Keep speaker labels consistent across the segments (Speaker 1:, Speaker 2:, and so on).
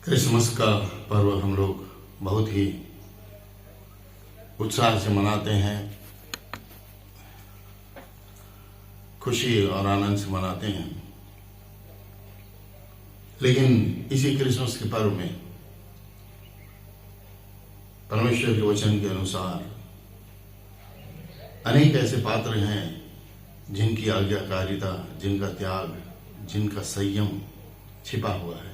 Speaker 1: Christmas का पर्व हम लोग बहुत ही उत्साह से मनाते हैं, खुशी और आनंद से मनाते हैं। लेकिन इसी क्रिसमस के पर्व में परमेश्वर के वचन के अनुसार अनेक ऐसे पात्र हैं जिनकी आज्ञाकारिता, जिनका त्याग, जिनका संयम छिपा हुआ है।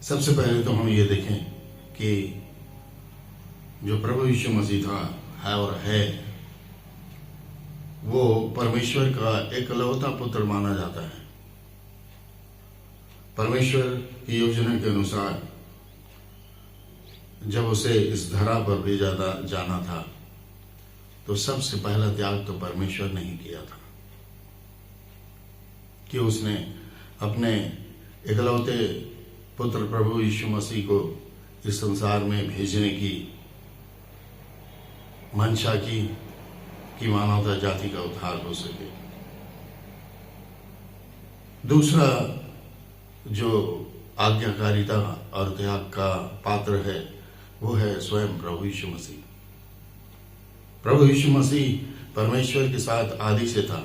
Speaker 1: सबसे पहले तो हम ये देखें कि जो प्रभु यीशु मसीह था, है और है, वो परमेश्वर का एकलौता पुत्र माना जाता है। परमेश्वर की योजना के अनुसार जब उसे इस धरा पर भेजा जाना था तो सबसे पहला त्याग तो परमेश्वर ने ही किया था कि उसने अपने एकलौते पुत्र प्रभु यीशु मसीह को इस संसार में भेजने की मंशा की कि मानवता जाति का उद्धार हो सके। दूसरा जो आज्ञाकारिता और त्याग का पात्र है वो है स्वयं प्रभु यीशु मसीह। प्रभु यीशु मसीह परमेश्वर के साथ आदि से था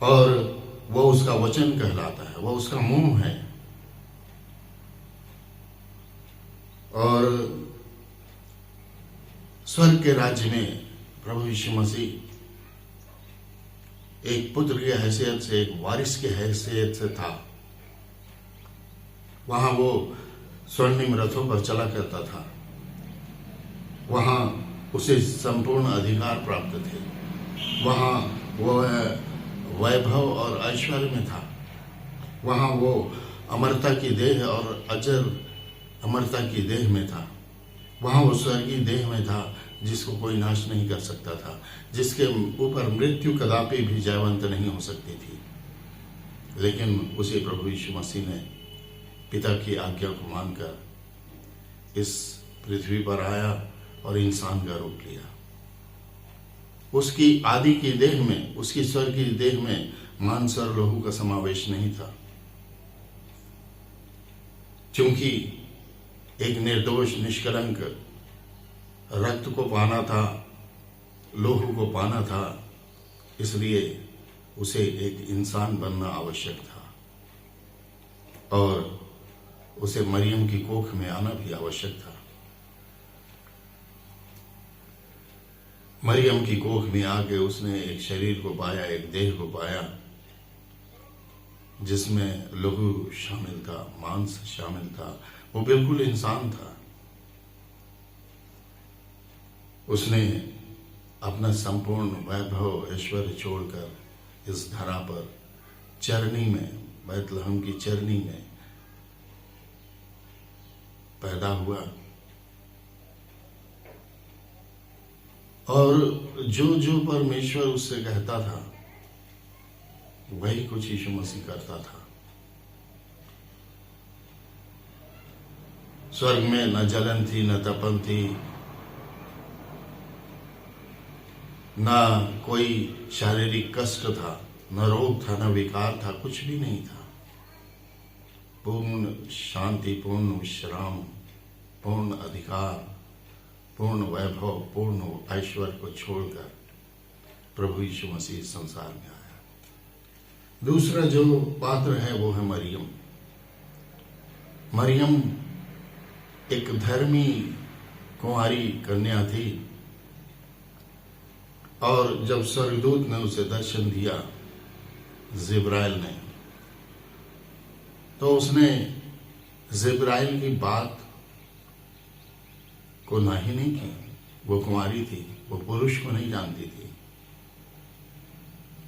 Speaker 1: और वो उसका वचन कहलाता है, वो उसका मुंह है। और स्वर्ग के राज्य में प्रभु यीशु मसीह एक पुत्र की हैसियत से, एक वारिस की हैसियत से था। वहां वो स्वर्णिम रथों पर चला करता था, वहां उसे संपूर्ण अधिकार प्राप्त थे, वहां वो वैभव और ऐश्वर्य में था, वहां वो अमरता की देह और अजर अमरता की देह में था, वहां वो स्वर्गीय देह में था जिसको कोई नाश नहीं कर सकता था, जिसके ऊपर मृत्यु कदापि भी जयवंत नहीं हो सकती थी। लेकिन उसी प्रभु यीशु मसीह ने पिता की आज्ञा को मानकर इस पृथ्वी पर आया और इंसान का रूप लिया। उसकी आदि की देह में, उसकी स्वर्गीय देह में मांस और लहू का समावेश नहीं था, क्योंकि एक निर्दोष निष्कलंक रक्त को पाना था, लोहू को पाना था, इसलिए उसे एक इंसान बनना आवश्यक था और उसे मरियम की कोख में आना भी आवश्यक था। मरियम की कोख में आके उसने एक शरीर को पाया, एक देह को पाया जिसमें लहू शामिल था, मांस शामिल था, वो बिल्कुल इंसान था। उसने अपना संपूर्ण वैभव ऐश्वर्य छोड़कर इस धरा पर चरनी में, बैतलहम की चरनी में पैदा हुआ और जो जो परमेश्वर उससे कहता था वही कुछ यीशु मसीह करता था। स्वर्ग में न जलन थी, न तपन थी, न कोई शारीरिक कष्ट था, न रोग था, न विकार था, कुछ भी नहीं था। पूर्ण शांति, पूर्ण विश्राम, पूर्ण अधिकार, पूर्ण वैभव, पूर्ण ऐश्वर्य को छोड़कर प्रभु यीशु मसीह संसार में आया। दूसरा जो पात्र है वो है मरियम। मरियम एक धर्मी कुंवारी कन्या थी और जब स्वर्गदूत ने उसे दर्शन दिया, जिब्राइल ने, तो उसने जिब्राइल की बात को नाही नहीं की। वो कुंवारी थी, वो पुरुष को नहीं जानती थी।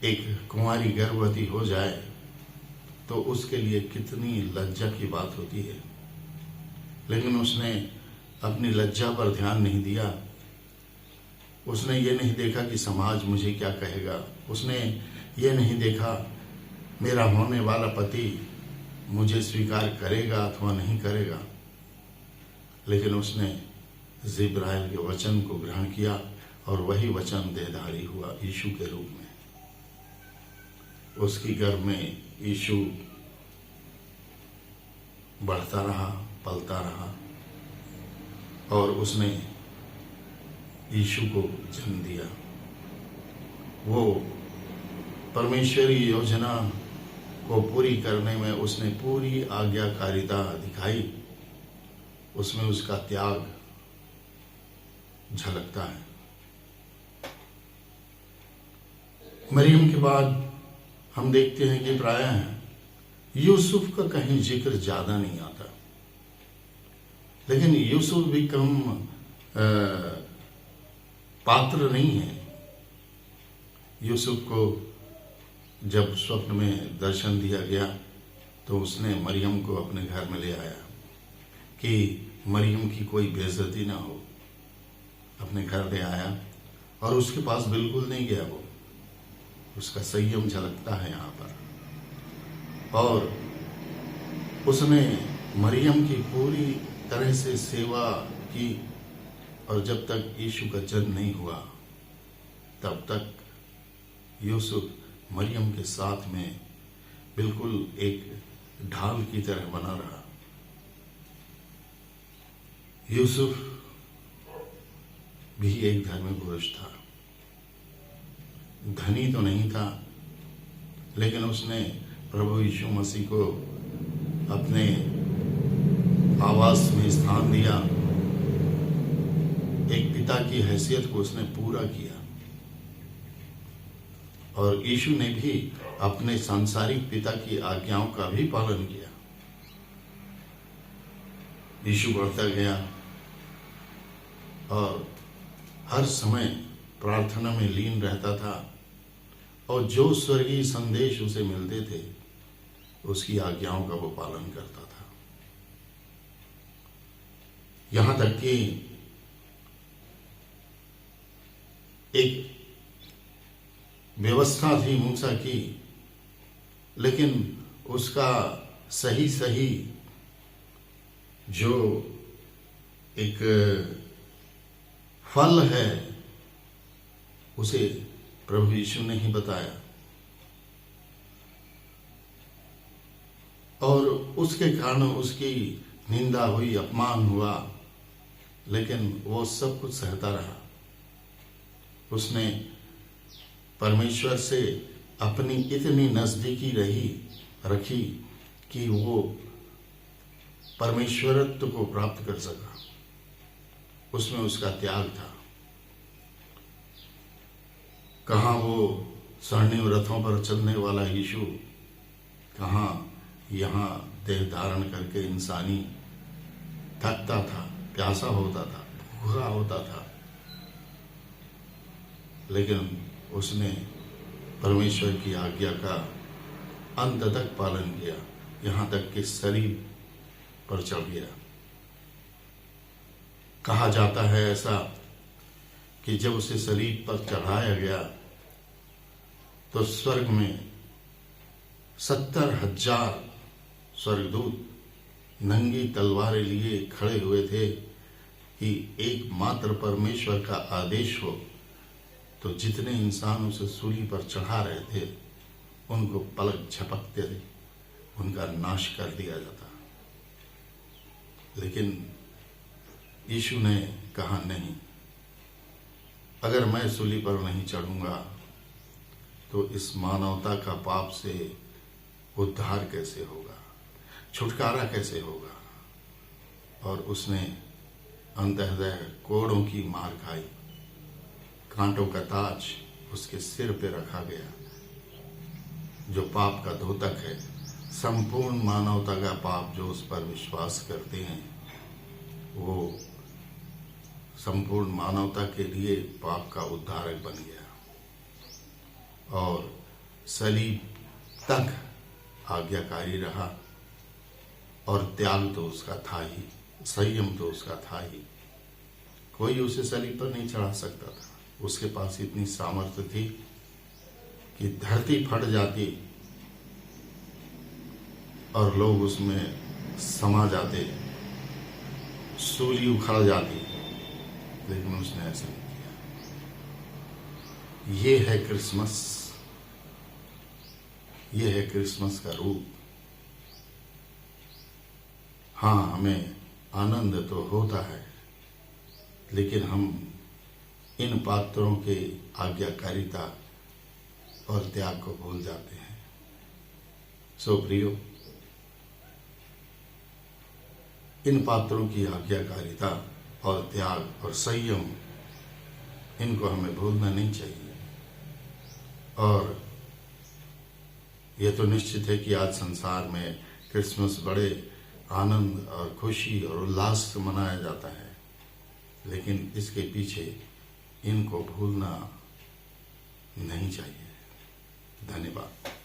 Speaker 1: एक कुंवारी गर्भवती हो जाए तो उसके लिए कितनी लज्जा की बात होती है, लेकिन उसने अपनी लज्जा पर ध्यान नहीं दिया। उसने ये नहीं देखा कि समाज मुझे क्या कहेगा, उसने ये नहीं देखा मेरा होने वाला पति मुझे स्वीकार करेगा अथवा नहीं करेगा, लेकिन उसने जिब्राइल के वचन को ग्रहण किया और वही वचन देहधारी हुआ यीशु के रूप में। उसकी गर्भ में यीशु बढ़ता रहा, पलता रहा और उसने यीशु को जन्म दिया। वो परमेश्वरी योजना को पूरी करने में उसने पूरी आज्ञाकारिता दिखाई, उसमें उसका त्याग झलकता है। मरियम के बाद हम देखते हैं कि प्रायः यूसुफ का कहीं जिक्र ज्यादा नहीं आता, लेकिन यूसुफ भी कम पात्र नहीं है। यूसुफ को जब स्वप्न में दर्शन दिया गया तो उसने मरियम को अपने घर में ले आया कि मरियम की कोई बेइज्जती ना हो। अपने घर ले आया और उसके पास बिल्कुल नहीं गया, वो उसका संयम झलकता है यहाँ पर। और उसने मरियम की पूरी तरह से सेवा की और जब तक यीशु का जन्म नहीं हुआ तब तक यूसुफ मरियम के साथ में बिल्कुल एक ढाल की तरह बना रहा। यूसुफ भी एक धर्मी पुरुष था, धनी तो नहीं था, लेकिन उसने प्रभु यीशु मसीह को अपने आवास में स्थान दिया। एक पिता की हैसियत को उसने पूरा किया और यीशु ने भी अपने सांसारिक पिता की आज्ञाओं का भी पालन किया। यीशु बढ़ता गया और हर समय प्रार्थना में लीन रहता था और जो स्वर्गीय संदेश उसे मिलते थे उसकी आज्ञाओं का वो पालन करता था। यहां तक कि एक व्यवस्था थी मूसा की, लेकिन उसका सही सही जो एक फल है उसे प्रभु यीशु ने ही बताया और उसके कारण उसकी निंदा हुई, अपमान हुआ, लेकिन वो सब कुछ सहता रहा। उसने परमेश्वर से अपनी इतनी नजदीकी रखी कि वो परमेश्वरत्व को प्राप्त कर सका। उसमें उसका त्याग था। कहाँ वो स्वर्णिम रथों पर चलने वाला यीशु, कहाँ यहाँ देह धारण करके इंसानी थकता था, प्यासा होता था, भूखा होता था, लेकिन उसने परमेश्वर की आज्ञा का अंत तक पालन किया, यहाँ तक कि शरीर पर चढ़ गया। कहा जाता है ऐसा कि जब उसे शरीर पर चढ़ाया गया तो स्वर्ग में 70,000 स्वर्गदूत नंगी तलवारें लिए खड़े हुए थे कि एकमात्र परमेश्वर का आदेश हो तो जितने इंसान उसे सूली पर चढ़ा रहे थे उनको पलक झपकते थे उनका नाश कर दिया जाता। लेकिन यीशु ने कहा नहीं, अगर मैं सूली पर नहीं चढ़ूंगा तो इस मानवता का पाप से उद्धार कैसे होगा, छुटकारा कैसे होगा। और उसने अंततः कोड़ों की मार खाई, कांटों का ताज उसके सिर पे रखा गया। जो पाप का द्योतक है, संपूर्ण मानवता का पाप जो उस पर विश्वास करते हैं, वो संपूर्ण मानवता के लिए पाप का उद्धारक बन गया और सलीब तक आज्ञाकारी रहा। और त्याग तो उसका था ही, संयम तो उसका था ही। कोई उसे सलीब पर नहीं चढ़ा सकता था। उसके पास इतनी सामर्थ्य थी कि धरती फट जाती और लोग उसमें समा जाते, सूली उखड़ जाती, लेकिन उसने ऐसा नहीं किया। ये है क्रिसमस। ये है क्रिसमस का रूप। हाँ, हमें आनंद तो होता है, लेकिन हम इन पात्रों के आज्ञाकारिता और त्याग को भूल जाते हैं। सो प्रियो, इन पात्रों की आज्ञाकारिता और त्याग और संयम, इनको हमें भूलना नहीं चाहिए। और यह तो निश्चित है कि आज संसार में क्रिसमस बड़े आनंद और खुशी और उल्लास से मनाया जाता है, लेकिन इसके पीछे इनको भूलना नहीं चाहिए। धन्यवाद।